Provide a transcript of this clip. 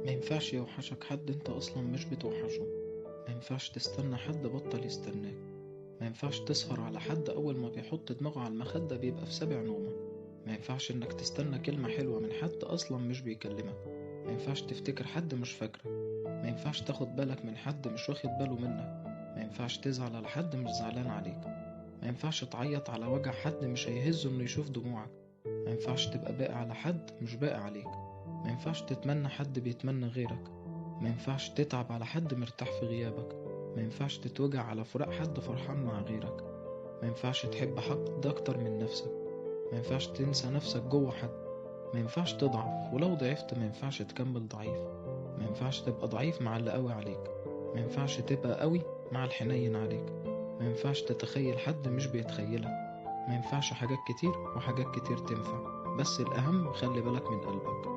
ما ينفعش يوحشك حد انت اصلا مش بتوحشه. ما ينفعش تستنى حد بطل يستناك. ما ينفعش تسهر على حد اول ما بيحط دماغه على المخدة بيبقى في سابع نومة. ما ينفعش انك تستنى كلمة حلوة من حد اصلا مش بيكلمك. ما ينفعش تفتكر حد مش فاكرك. ما ينفعش تاخد بالك من حد مش واخد باله منك. ما ينفعش تزعل على حد مش زعلان عليك. ما ينفعش تعيط على وجع حد مش هيهزه انه يشوف دموعك. ما ينفعش تبقى باقي على حد مش باقي عليك. ما ينفعش تتمنى حد بيتمنى غيرك. ما ينفعش تتعب على حد مرتاح في غيابك. ما ينفعش تتوجع على فراق حد فرحان مع غيرك. ما ينفعش تحب حد اكتر من نفسك. ما ينفعش تنسى نفسك جوه حد. ما ينفعش تضعف، ولو ضعفت ما ينفعش تكمل ضعيف. ما ينفعش تبقى ضعيف مع اللي قوي عليك. ما ينفعش تبقى قوي مع الحنين عليك. ما ينفعش تتخيل حد مش بيتخيلك. ما ينفعش حاجات كتير وحاجات كتير تنفع، بس الأهم خلي بالك من قلبك.